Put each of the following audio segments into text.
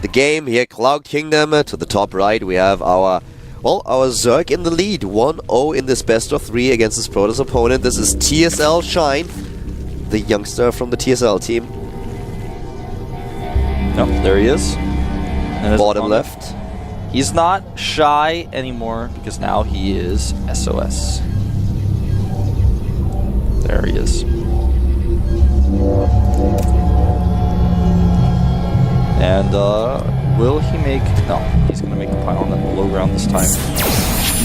the game here. Cloud Kingdom to the top right. We have our Zerg in the lead. 1-0 in this best of 3 against his Protoss opponent. This is TSL Shine, the youngster from the TSL team. No, there he is. And bottom left. He's not shy anymore because now he is SOS. There he is. And will he make... No, he's going to make the pile on the low ground this time.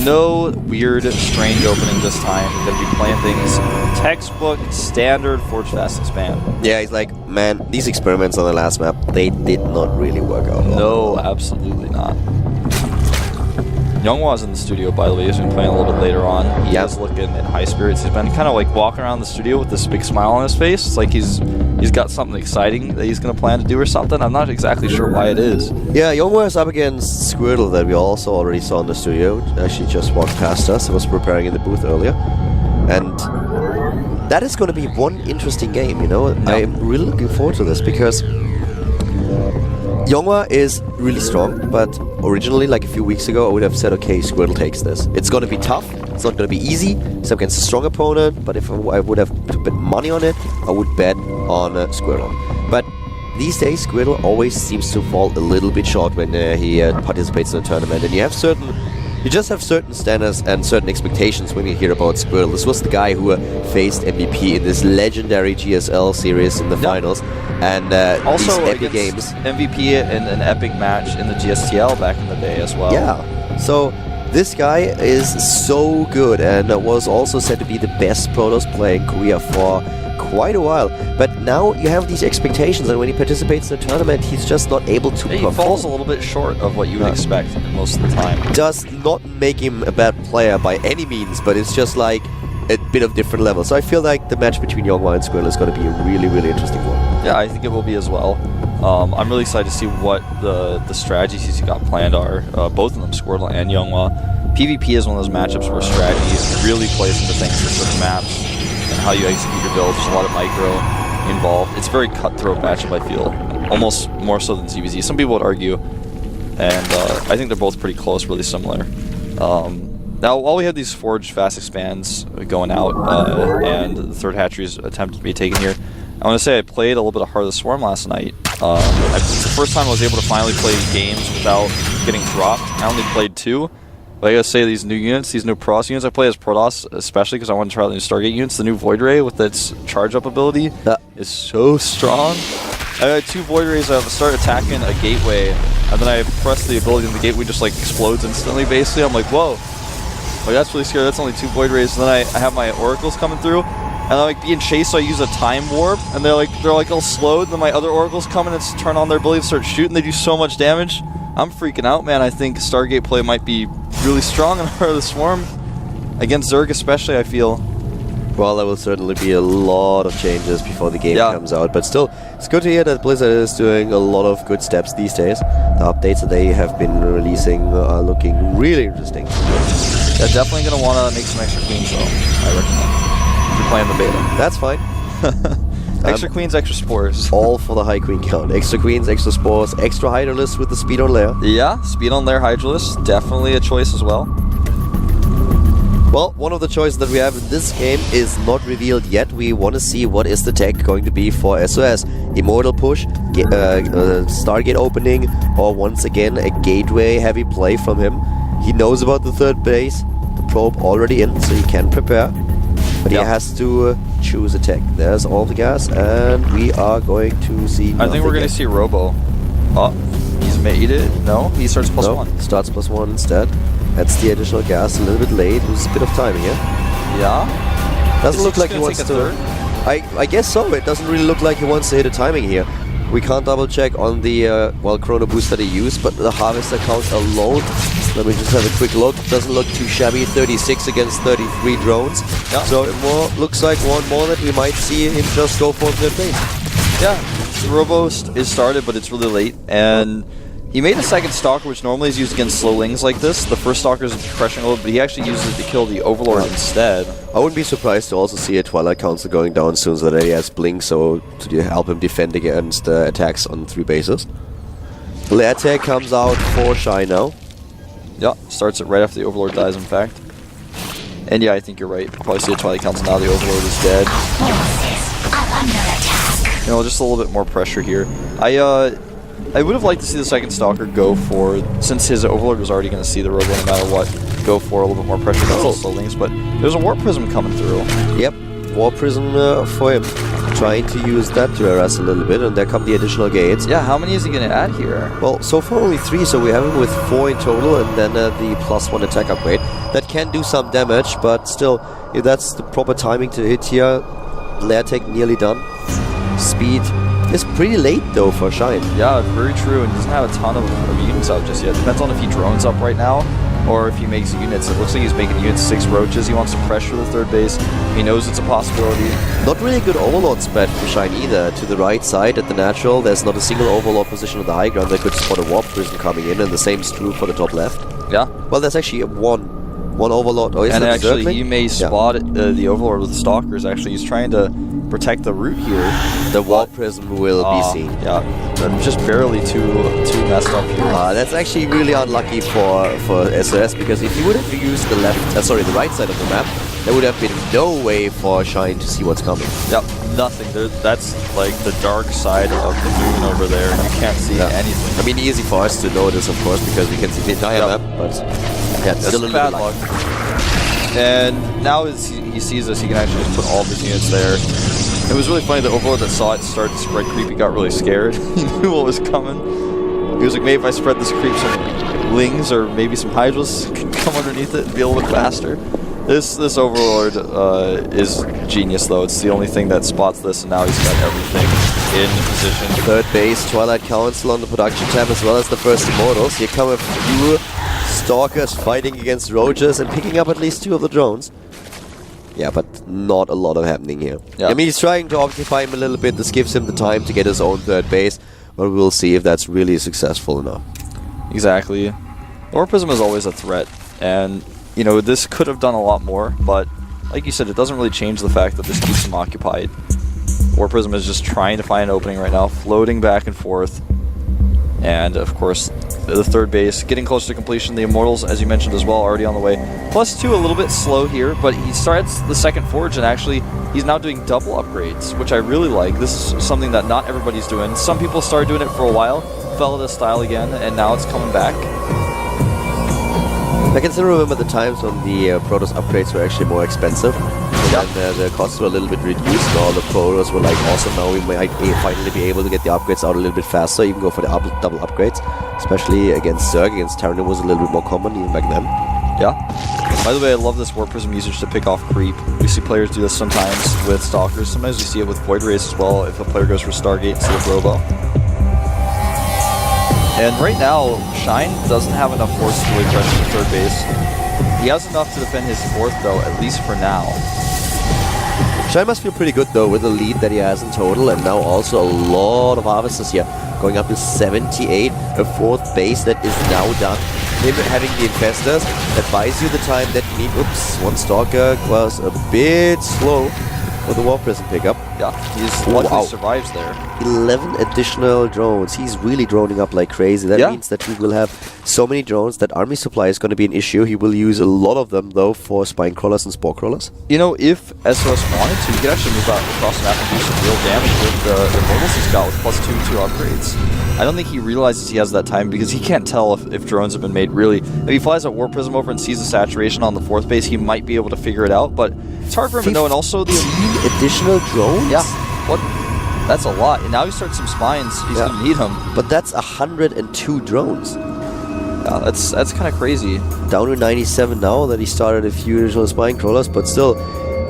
No weird, strange opening this time. He's going to be playing things textbook, standard, Forge Fast Expand. Yeah, he's like, man, these experiments on the last map, they did not really work out. No, absolutely not. Younghwa's in the studio, by the way. He's been playing a little bit later on. He is looking in high spirits. He's been kind of like walking around the studio with this big smile on his face. It's like he's got something exciting that he's going to plan to do or something. I'm not exactly sure why it is. Yeah, Younghwa is up against Squirtle that we also already saw in the studio. Actually just walked past us. I was preparing in the booth earlier. And that is going to be one interesting game, you know. Yeah. I'm really looking forward to this because Younghwa is really strong, but originally, like a few weeks ago, I would have said, okay, Squirtle takes this. It's going to be tough, it's not going to be easy, it's against a strong opponent, but if I would have to bet money on it, I would bet on Squirtle. But these days, Squirtle always seems to fall a little bit short when he participates in a tournament, and you just have certain standards and certain expectations when you hear about Squirtle. This was the guy who faced MVP in this legendary GSL series in the finals, and also these epic games. MVP in an epic match in the GSTL back in the day as well. Yeah, so this guy is so good and was also said to be the best Protoss player in Korea for quite a while. But now you have these expectations, and when he participates in a tournament, he's just not able to perform. He falls a little bit short of what you would expect most of the time. Does not make him a bad player by any means, but it's just like a bit of different level. So I feel like the match between Younghwa and Squirtle is going to be a really, really interesting one. Yeah, I think it will be as well. I'm really excited to see what the strategies he's got planned are. Both of them, Squirtle and Younghwa. PvP is one of those matchups where strategy really plays into things for certain maps and how you execute your build. There's a lot of micro involved. It's a very cutthroat matchup, I feel. Almost more so than ZVZ. Some people would argue. And I think they're both pretty close, really similar. Now, while we have these Forge Fast Expands going out, and the third hatchery's attempted to be taken here, I want to say I played a little bit of Heart of the Swarm last night. It's the first time I was able to finally play games without getting dropped. I only played 2. But I gotta say, these new units, these new Protoss units, I play as Protoss, especially because I want to try the new Stargate units. The new Void Ray with its charge-up ability is so strong. I had 2 Void Rays at the start attacking a gateway, and then I press the ability and the gateway just like explodes instantly, basically. I'm like, whoa. Like, that's really scary. That's only 2 Void Rays. And then I have my Oracles coming through, and I'm like being chased, so I use a Time Warp, and they're like all slowed, and then my other Oracles come in and turn on their ability to start shooting. They do so much damage. I'm freaking out, man. I think Stargate play might be really strong in Heart of the Swarm. Against Zerg especially, I feel. Well, there will certainly be a lot of changes before the game comes out, but still, it's good to hear that Blizzard is doing a lot of good steps these days. The updates that they have been releasing are looking really interesting. They're definitely going to want to make some extra queens, though, I recommend. If you're playing the beta. That's fine. Extra queens, extra spores. All for the high queen count. Extra queens, extra spores, extra Hydralisk with the speed on layer. Yeah, speed on layer Hydralisk, definitely a choice as well. Well, one of the choices that we have in this game is not revealed yet. We want to see what is the tech going to be for SOS. Immortal push, Stargate opening, or once again a gateway heavy play from him. He knows about the third base, the probe already in, so he can prepare. But he has to choose a tech. There's all the gas, and we are going to see I think we're going to see Robo. Oh, he's made it. No, he starts +1. Starts +1 instead. That's the additional gas, a little bit late. Loses a bit of time here. Yeah. Doesn't look like he wants to... I guess so. It doesn't really look like he wants to hit a timing here. We can't double check on the chrono boost that he used, but the harvester count alone, let me just have a quick look, doesn't look too shabby. 36 against 33 drones. Yeah. So it looks like one more that we might see him just go for third base. Yeah, the Robo is started, but it's really late, and he made a second Stalker, which normally is used against slow lings like this. The first Stalker is crushing a little, but he actually uses it to kill the Overlord instead. I wouldn't be surprised to also see a Twilight Council going down soon, so that he has Blink, so to help him defend against attacks on 3 bases. Lair tag comes out for Shy now. Yeah, starts it right after the Overlord dies, in fact. And yeah, I think you're right. Probably see a Twilight Council now. The Overlord is dead. You know, just a little bit more pressure here. I would have liked to see the second Stalker go for, since his Overlord was already going to see the Robo no matter what, go for a little bit more pressure against the Slowlings. But there's a Warp Prism coming through. Yep, Warp Prism for him. Trying to use that to harass a little bit, and there come the additional gates. Yeah, how many is he going to add here? Well, so far only 3, so we have him with 4 in total, and then the +1 attack upgrade. That can do some damage, but still, if that's the proper timing to hit here, Lair tag nearly done. Speed is pretty late though for Shine. Yeah, very true, and he doesn't have a ton of units out just yet. Depends on if he drones up right now, or if he makes units. It looks like he's making units 6 roaches. He wants to pressure the third base. He knows it's a possibility. Not really a good Overlord spread for Shine either. To the right side at the natural, there's not a single Overlord position on the high ground that could spot a Warp Prism coming in, and the same is true for the top left. Yeah. Well, there's actually one Overlord. Oh, and actually, you may spot the Overlord with the Stalkers. Actually, he's trying to protect the route here. The Warp Prism will be seen. Yeah, just barely too messed up here. That's actually really unlucky for SOS, because if he would have used the the right side of the map, there would have been no way for Shine to see what's coming. Yep, nothing. That's like the dark side of the moon over there. You can't see anything. I mean, easy for us to notice, of course, because we can see the entire map, but yeah, it's still a bad little luck. And now as he sees this, he can actually just put all of his units there. It was really funny, the Overlord that saw it start to spread creep, he got really scared. He knew what was coming. He was like, maybe if I spread this creep, some Lings or maybe some Hydras could come underneath it and be a little bit faster. This Overlord is genius, though. It's the only thing that spots this, and now he's got everything in position. Third base, Twilight Council on the production tab, as well as the first Immortals. Here come a few Stalkers fighting against Roaches and picking up at least 2 of the drones. Yeah, but not a lot of happening here. Yeah. I mean, he's trying to occupy him a little bit. This gives him the time to get his own third base, but we'll see if that's really successful enough. Exactly. Warp Prism is always a threat, and you know, this could have done a lot more, but like you said, it doesn't really change the fact that this keeps him occupied. Warp Prism is just trying to find an opening right now, floating back and forth. And of course, the third base getting close to completion. The Immortals, as you mentioned as well, already on the way. +2 a little bit slow here, but he starts the second forge, and actually he's now doing double upgrades, which I really like. This is something that not everybody's doing. Some people started doing it for a while, fell out of style again, and now it's coming back. I can still remember the times when the Protoss upgrades were actually more expensive. Yep. And the costs were a little bit reduced. All the Protoss were like, awesome, now we might finally be able to get the upgrades out a little bit faster, even go for the double upgrades. Especially against Zerg, against Tyranid was a little bit more common even back then. Yeah. By the way, I love this Warp Prism usage to pick off creep. We see players do this sometimes with Stalkers. Sometimes we see it with Void Rays as well, if a player goes for Stargate instead of Robo. And right now, Shine doesn't have enough force to really pressure the third base. He has enough to defend his fourth, though, at least for now. Shine must feel pretty good, though, with the lead that he has in total, and now also a lot of harvesters here, going up to 78, a fourth base that is now done. Him having the Infestors that buys you the time that you need. Oops, one Stalker was a bit slow for the Warp Prism pickup. Yeah, he's luckily survives there. 11 additional drones. He's really droning up like crazy. That means that he will have so many drones that army supply is going to be an issue. He will use a lot of them, though, for Spine Crawlers and Spore Crawlers. You know, if SOS wanted to, he could actually move out across the map and do some real damage with the Immortals he's got with +2 upgrades. I don't think he realizes he has that time, because he can't tell if drones have been made, really. If he flies a Warp Prism over and sees the saturation on the fourth base, he might be able to figure it out, but it's hard for him to know. And also the additional drones? Yeah. What? That's a lot. And now he starts some spines. He's going to need them. But that's 102 drones. Yeah, that's kind of crazy. Down to 97 now that he started a few additional Spine Crawlers, but still,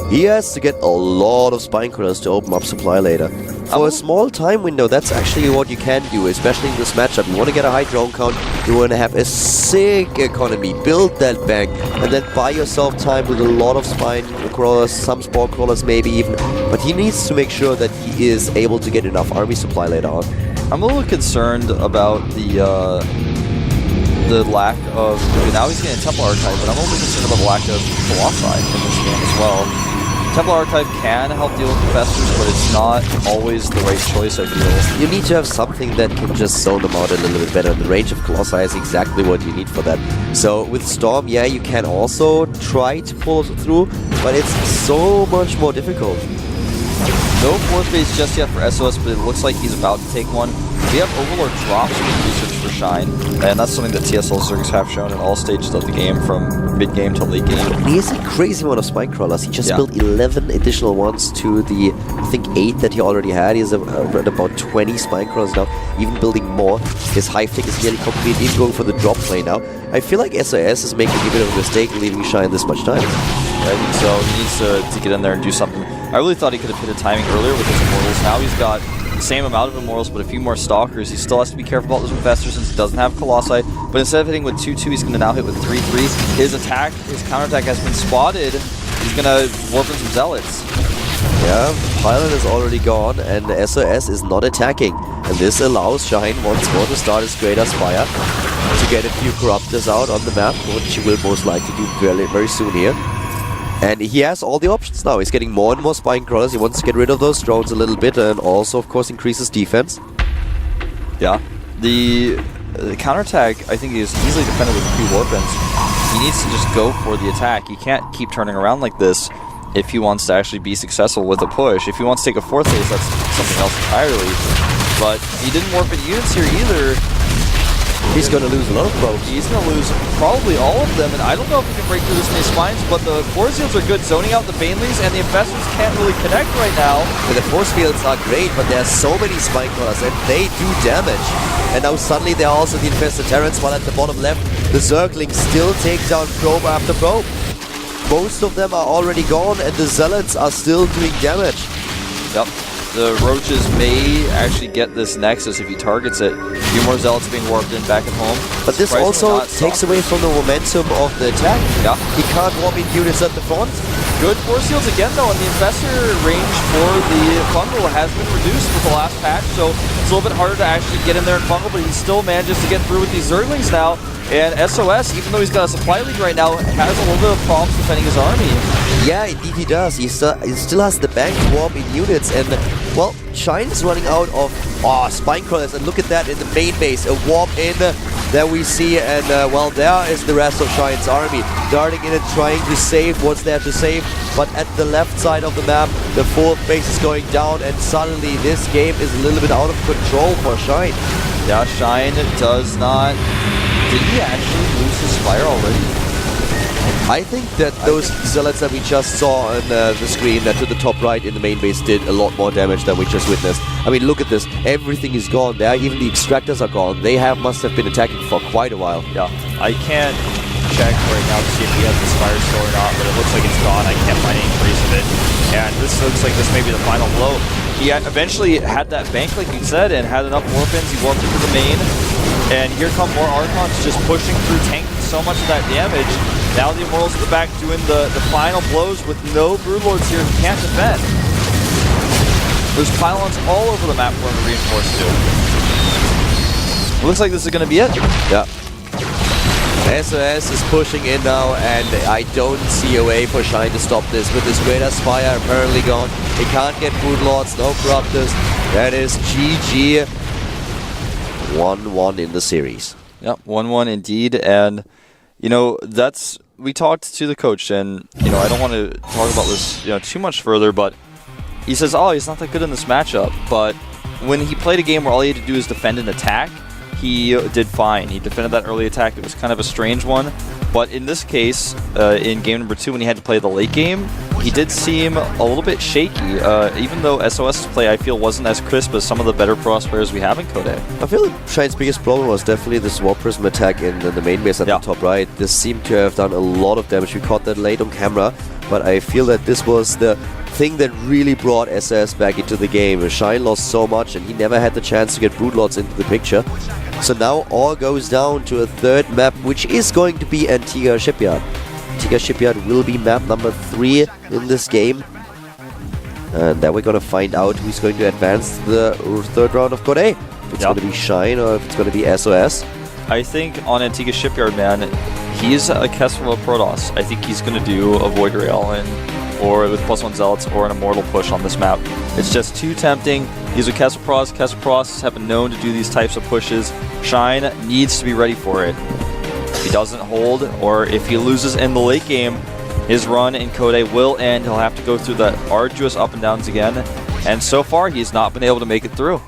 he has to get a lot of Spine Crawlers to open up supply later. For a small time window, that's actually what you can do, especially in this matchup. You want to get a high drone count, you want to have a sick economy, build that bank, and then buy yourself time with a lot of Spine Crawlers, some Spore Crawlers maybe even. But he needs to make sure that he is able to get enough army supply later on. I'm a little concerned about the lack of... now he's getting a Temple Archive, but I'm a little concerned about the lack of Colossi in this game as well. Temple Archive can help deal with Infestors, but it's not always the right choice, I feel. You need to have something that can just zone them out a little bit better. The range of Colossi is exactly what you need for that. So with Storm, yeah, you can also try to pull it through, but it's so much more difficult. No fourth phase just yet for SOS, but it looks like he's about to take one. We have Overlord drops with research for Shine, and that's something that TSL Zergs have shown in all stages of the game, from mid-game to late game. He has a crazy amount of spine crawlers. He just built 11 additional ones to the, I think, 8 that he already had. He has at about 20 spine crawlers now, even building more. His hive tech is nearly complete, even going for the drop play now. I feel like SOS is making a bit of a mistake leaving Shine this much time. I think so. He needs to get in there and do something. I really thought he could have hit a timing earlier with his Immortals. Now he's got the same amount of Immortals, but a few more Stalkers. He still has to be careful about those Infestors since he doesn't have Colossi. But instead of hitting with 2-2, he's going to now hit with 3-3. His attack, his counterattack has been spotted. He's going to warp in some Zealots. Yeah, Pylon is already gone, and SOS is not attacking. And this allows Shine once more to start his Greater Spire, to get a few Corruptors out on the map, which he will most likely do very soon here. And he has all the options now. He's getting more and more spine crawlers. He wants to get rid of those drones a little bit, and also, of course, increases defense. Yeah. The counterattack, I think, is easily defended with a few warpins. He needs to just go for the attack. He can't keep turning around like this if he wants to actually be successful with a push. If he wants to take a fourth phase, that's something else entirely. But he didn't warp in units here either. He's going to lose a lot of probes. He's going to lose probably all of them, and I don't know if he can break through this many spines, but the force fields are good, zoning out the Baneleys, and the Infestors can't really connect right now. And the force fields are great, but there are so many spine crawlers, and they do damage. And now suddenly there are also the Infested Terrans, while at the bottom left, the Zerglings still take down probe after probe. Most of them are already gone, and the Zealots are still doing damage. Yep. The Roaches may actually get this Nexus if he targets it. A few more Zealots being warped in back at home. But this also takes away from the momentum of the attack. Yeah. He can't warp in units at the front. Good force fields again though, and the Infestor range for the Fungal has been reduced with the last patch, so it's a little bit harder to actually get in there in Fungal, but he still manages to get through with these Zerglings now. And SOS, even though he's got a supply lead right now, has a little bit of problems defending his army. Yeah, indeed he does. He still has the bank warp in units, and, well, Shine's running out of spine crawlers, and look at that in the main base. A warp in, there we see, and, well, there is the rest of Shine's army. Darting in and trying to save what's there to save, but at the left side of the map, the fourth base is going down, and suddenly this game is a little bit out of control for Shine. Yeah, Shine does not... Did he actually lose his Spire already? I think that those Zealots that we just saw on the screen to the top right in the main base did a lot more damage than we just witnessed. I mean, look at this. Everything is gone there. Even the Extractors are gone. They must have been attacking for quite a while. Yeah, I can't check right now to see if he has the Spire still or not, but it looks like it's gone. I can't find any trace of it. And this looks like this may be the final blow. He eventually had that bank, like you said, and had enough warpins. He warped into the main. And here come more Archons just pushing through, tanking so much of that damage. Now the Immortals at the back doing the final blows with no Broodlords here who can't defend. There's pylons all over the map for him to reinforce too. Looks like this is going to be it. Yeah. SOS is pushing in now, and I don't see a way for Shine to stop this. With his Greater Spire apparently gone, he can't get Broodlords, no Corruptors. That is GG. 1-1 in the series. Yep, 1-1 indeed, and you know, we talked to the coach, and you know, I don't want to talk about this, you know, too much further, but he says, oh, he's not that good in this matchup, but when he played a game where all he had to do is defend and attack, he did fine. He defended that early attack. It was kind of a strange one, but in this case, in game number 2, when he had to play the late game, he did seem a little bit shaky, even though SOS's play, I feel, wasn't as crisp as some of the better Pro players we have in Code. I feel like Shine's biggest problem was definitely this Warp Prism attack in the main base at the top right. This seemed to have done a lot of damage. We caught that late on camera, but I feel that this was the thing that really brought SS back into the game. Shine lost so much, and he never had the chance to get Broodlords into the picture. So now all goes down to a third map, which is going to be Antigua Shipyard. Antigua Shipyard will be map number 3 in this game. And then we're going to find out who's going to advance to the third round of Code A. If it's going to be Shine or if it's going to be SOS. I think on Antigua Shipyard, man, he's a Kessler Protoss. I think he's going to do a Void Rail and or with +1 Zealots or an Immortal push on this map. It's just too tempting. These are Kesselpros. Kesselpros have been known to do these types of pushes. Shine needs to be ready for it. If he doesn't hold, or if he loses in the late game, his run in Code will end. He'll have to go through the arduous up and downs again. And so far, he's not been able to make it through.